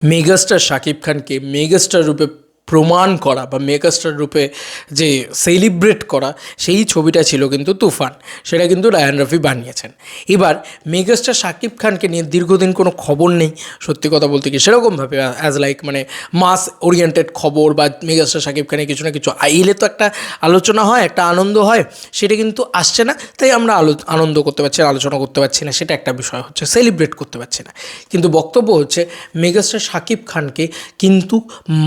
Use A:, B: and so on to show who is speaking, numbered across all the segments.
A: Megastar Shakib খানকে megastar রূপে প্রমাণ করা বা মেগাস্টার রূপে যে সেলিব্রেট করা সেই ছবিটা ছিল কিন্তু তুফান। সেটা কিন্তু রায়ান রফি বানিয়েছেন। এবার মেগাস্টার শাকিব খানকে নিয়ে দীর্ঘদিন কোনো খবর নেই, সত্যি কথা বলতে কি সেরকমভাবে অ্যাজ লাইক মানে মাস ওরিয়েন্টেড খবর বা মেগাস্টার শাকিব খানের কিছু না কিছু আইলে তো একটা আলোচনা হয়, একটা আনন্দ হয়, সেটা কিন্তু আসছে না। তাই আমরা আনন্দ করতে পারছি না, আলোচনা করতে পারছি না, সেটা একটা বিষয় হচ্ছে, সেলিব্রেট করতে পারছি না। কিন্তু বক্তব্য হচ্ছে মেগাস্টার শাকিব খানকে কিন্তু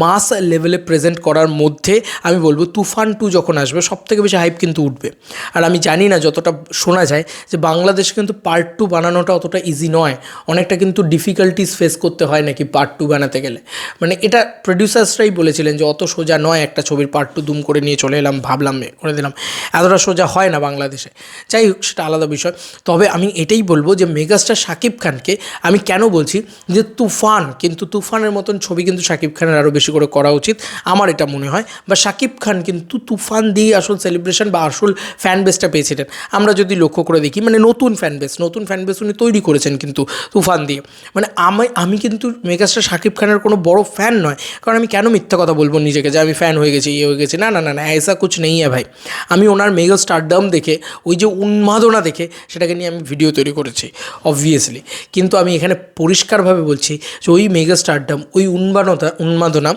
A: মাস লেভেলে প্রেজেন্ট করার মধ্যে আমি বলবো তুফান 2 যখন আসবে সবথেকে বেশি হাইপ কিন্তু উঠবে। আর আমি জানি না, যতটা শোনা যায় যে বাংলাদেশে কিন্তু পার্ট 2 বানানোটা অতটা ইজি নয়, অনেকটা কিন্তু ডিফিকাল্টিস ফেস করতে হয় নাকি পার্ট 2 বানাতে গেলে। মানে এটা প্রডিউসার্সরাই বলেছিলেন যে অত সোজা নয়, একটা ছবির পার্ট 2 দুম করে নিয়ে চলে এলাম, ভাবলাম করে দিলাম, এতটা সোজা হয় না বাংলাদেশে। যাই হোক, সেটা আলাদা বিষয়। তবে আমি এটাই বলবো যে মেগাস্টার শাকিব খানকে আমি কেন বলছি যে তুফান, কিন্তু তুফানের মতন ছবি কিন্তু শাকিব খানের আরও বেশি করে করা উচিত, আমার এটা মনে হয়। বা শাকিব খান কিন্তু তুফান দিয়ে আসল সেলিব্রেশন বা আসল ফ্যান বেসটা পেয়েছিলেন। আমরা যদি লক্ষ্য করে দেখি, মানে নতুন ফ্যান বেস উনি তৈরি করেছেন কিন্তু তুফান দিয়ে। মানে আমি কিন্তু মেগাস্টার শাকিব খানের কোনো বড় ফ্যান নয়, কারণ আমি কেন মিথ্যা কথা বলবো নিজেকে যে আমি ফ্যান হয়ে গেছি, হয়ে গেছি, না না না না, ऐसा कुछ नहीं है ভাই। আমি ওনার মেগা স্টারডাম দেখে, ওই যে উন্মাদনা দেখে, সেটাকে নিয়ে আমি ভিডিও তৈরি করেছি অবভিয়াসলি। কিন্তু আমি এখানে পরিষ্কারভাবে বলছি যে ওই মেগা স্টারডাম, ওই উন্মাদনা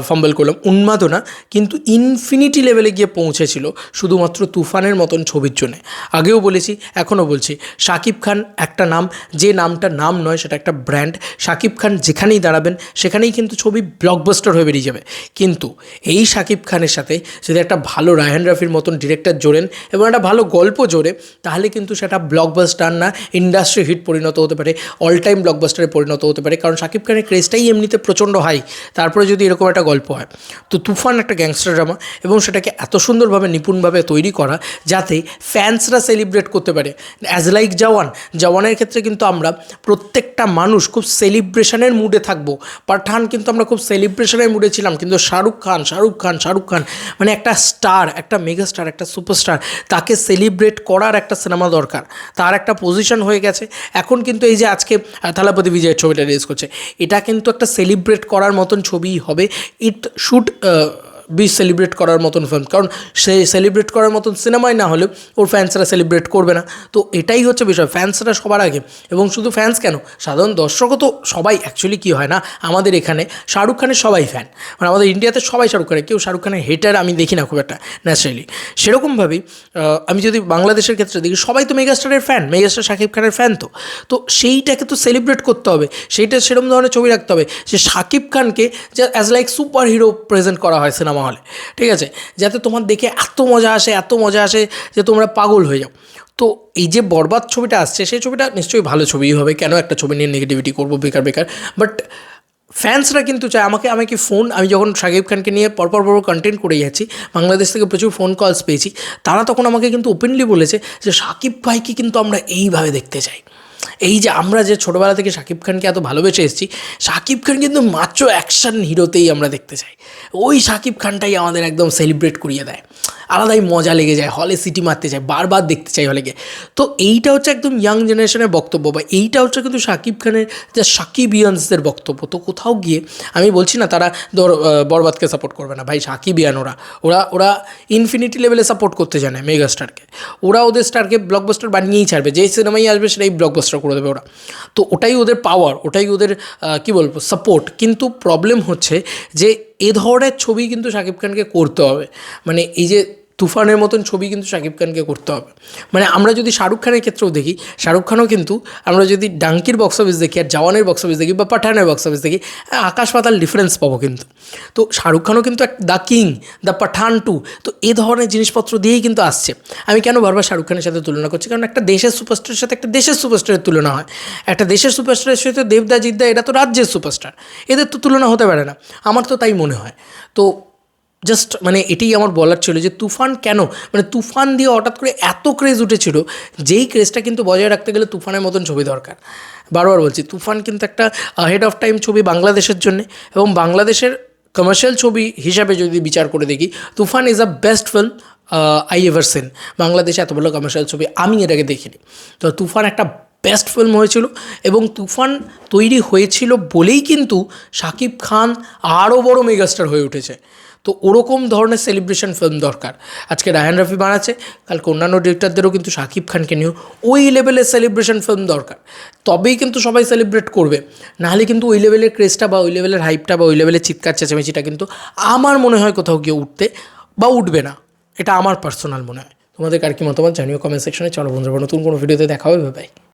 A: ফাম্বল করলাম, উন্মাদনা কিন্তু ইনফিনিটি লেভেলে গিয়ে পৌঁছেছিল শুধুমাত্র তুফানের মতন ছবির জন্যে। আগেও বলেছি, এখনও বলছি, শাকিব খান একটা নাম, যে নামটা নাম নয়, সেটা একটা ব্র্যান্ড। শাকিব খান যেখানেই দাঁড়াবেন সেখানেই কিন্তু ছবি ব্লকবাস্টার হয়ে বেরিয়ে যাবে। কিন্তু এই শাকিব খানের সাথে যদি একটা ভালো রায়হান রাফির মতন ডিরেক্টর জোড়েন এবং একটা ভালো গল্প জোড়ে, তাহলে কিন্তু সেটা ব্লকবাস্টার না, ইন্ডাস্ট্রি হিট পরিণত হতে পারে, অল টাইম ব্লকবাস্টারে পরিণত হতে পারে। কারণ শাকিব খানের ক্রেজটাই এমনিতে প্রচণ্ড হাই, তারপরে যদি এরকম একটা গল্প হয়। তো তুফান একটা গ্যাংস্টার ড্রামা, এবং সেটাকে এত সুন্দরভাবে নিপুণভাবে তৈরি করা যাতে ফ্যান্সরা সেলিব্রেট করতে পারে। অ্যাজ লাইক জওয়ানের ক্ষেত্রে কিন্তু আমরা প্রত্যেকটা মানুষ খুব সেলিব্রেশনের মুডে থাকবো। পাঠান কিন্তু আমরা খুব সেলিব্রেশনের মুডে ছিলাম, কিন্তু শাহরুখ খান মানে একটা স্টার, একটা মেগা স্টার, একটা সুপারস্টার, তাকে সেলিব্রেট করার একটা সিনেমা দরকার, তার একটা পজিশন হয়ে গেছে এখন। কিন্তু এই যে আজকে থালাপতি বিজয়ের ছবিটা রিলিজ করছে, এটা কিন্তু একটা সেলিব্রেট করার মতন ছবিই হবে। ইট শুড বি সেলিব্রেট করার মতন ফিল্ম, কারণ সে সেলিব্রেট করার মতন সিনেমাই না হলে ওর ফ্যান্সরা সেলিব্রেট করবে না। তো এটাই হচ্ছে বিষয়, ফ্যান্সরা সবার আগে। এবং শুধু ফ্যান্স কেন, সাধারণ দর্শকও তো সবাই, অ্যাকচুয়ালি কী হয় না, আমাদের এখানে শাহরুখ খানের সবাই ফ্যান, মানে আমাদের ইন্ডিয়াতে সবাই শাহরুখ খানের, কেউ শাহরুখ খানের হেটার আমি দেখি না খুব একটা ন্যাচারালি। সেরকমভাবেই আমি যদি বাংলাদেশের ক্ষেত্রে দেখি, সবাই তো মেগাস্টারের ফ্যান, মেগাস্টার শাকিব খানের ফ্যান। তো সেইটাকে তো সেলিব্রেট করতে হবে, সেইটা সেরকম ধরনের ছবি রাখতে হবে যে শাকিব খানকে যে as like super hero present করা হয় সিনেমা হলে, ঠিক আছে, যাতে তোমার দেখে এত মজা আসে যে তোমরা পাগল হয়ে যাও। তো এই যে বরবাদ ছবিটা আসছে, সেই ছবিটা নিশ্চয়ই ভালো ছবিই হবে, কেন একটা ছবি নিয়ে নেগেটিভিটি করবো বেকার। বাট ফ্যান্সরা কিন্তু চায় আমাকে ফোন, আমি যখন শাকিব খানকে নিয়ে পরপর কন্টেন্ট করে যাচ্ছি, বাংলাদেশ থেকে প্রচুর ফোন কলস পেয়েছি, তারা তখন আমাকে কিন্তু ওপেনলি বলেছে যে শাকিব ভাইকে কিন্তু আমরা এইভাবে দেখতে চাই। এই যে আমরা যে ছোটোবেলা থেকে শাকিব খানকে এত ভালোবেসে এসেছি, শাকিব খান কিন্তু মাত্র অ্যাকশন হিরোতেই আমরা দেখতে চাই। ওই শাকিব খানটাই আমাদের একদম সেলিব্রেট করিয়ে দেয়, আলাদাই মজা লেগে যায়, হলে সিটি মারতে চাই, বারবার দেখতে চাই হলে গিয়ে। তো এইটা হচ্ছে একদম ইয়াং জেনারেশনের বক্তব্য, বা এইটা হচ্ছে কিন্তু শাকিব খানের যে শাকিবিয়ানসদের বক্তব্য। তো কোথাও গিয়ে আমি বলছি না তারা বরবাদকে সাপোর্ট করবে না, ভাই শাকিবিয়ান ওরা ইনফিনিটি লেভেলে সাপোর্ট করতে জানে মেগাস্টারকে, ওরা ওদের স্টারকে ব্লকবাস্টার বানিয়েই ছাড়বে, যেই সিনেমাই আসবে সেটাই ব্লকবাস্টার করে দেবে ওরা। তো ওটাই ওদের পাওয়ার, ওটাই ওদের কী বলবো সাপোর্ট। কিন্তু প্রবলেম হচ্ছে যে এ ধরনের ছবি কিন্তু শাকিব খানকে করতে হবে, মানে এই যে তুফানের মতন ছবি কিন্তু শাকিব খানকে করতে হবে। মানে আমরা যদি শাহরুখ খানের ক্ষেত্রেও দেখি, শাহরুখ খানও কিন্তু, আমরা যদি ডাঙ্কির বক্স অফিস দেখি আর জওয়ানের বক্স অফিস দেখি বা পাঠানের বক্স অফিস দেখি, আকাশ পাতাল ডিফারেন্স পাবো কিন্তু। তো শাহরুখ খানও কিন্তু দ্য কিং, দ্য পাঠান 2, তো এ ধরনের জিনিসপত্র দিয়েই কিন্তু আসছে। আমি কেন বারবার শাহরুখ খানের সাথে তুলনা করছি, কারণ একটা দেশের সুপারস্টারের সাথে একটা দেশের সুপারস্টারের তুলনা হয়, একটা দেশের সুপারস্টারের সাথে দেবদা জিদ্দা, এটা তো রাজ্যের সুপারস্টার, এদের তো তুলনা হতে পারে না, আমার তো তাই মনে হয়। তো জাস্ট মানে এটাই আমার বলার ছিল যে তুফান কেন, মানে তুফান দিয়ে হঠাৎ করে এত ক্রেজ উঠেছিল, যেই ক্রেজটা কিন্তু বজায় রাখতে গেলে তুফানের মতন ছবি দরকার। বারবার বলছি, তুফান কিন্তু একটা হেড অফ টাইম ছবি বাংলাদেশের জন্যে, এবং বাংলাদেশের কমার্শিয়াল ছবি হিসাবে যদি বিচার করে দেখি, Toofan is a best film I ever seen. বাংলাদেশে এত ভালো কমার্শিয়াল ছবি আমি এটাকে দেখিনি। তো তুফান একটা বেস্ট ফিল্ম হয়েছিল এবং তুফান তৈরি হয়েছিল বলেই কিন্তু শাকিব খান আরও বড় মেগাস্টার হয়ে উঠেছে। তো ওরকম ধরনের সেলিব্রেশন ফিল্ম দরকার। আজকে রায়হান রাফি বানাচ্ছে, কালকে অন্যান্য ডিরেক্টরদেরও কিন্তু শাকিব খানকে নিয়েও ওই লেভেলের সেলিব্রেশন ফিল্ম দরকার, তবেই কিন্তু সবাই সেলিব্রেট করবে। নাহলে কিন্তু ওই লেভেলের ক্রেজটা বা ওই লেভেলের হাইপটা বা ওই লেভেলের চিৎকার চেঁচামেচিটা কিন্তু আমার মনে হয় কোথাও গিয়ে উঠতে বা উঠবে না। এটা আমার পার্সোনাল মনে হয়। তোমাদের কার কি মতামত জানিও কমেন্ট সেকশনে। চলো বন্ধুরা, নতুন কোনো ভিডিওতে দেখা হবে, বাই।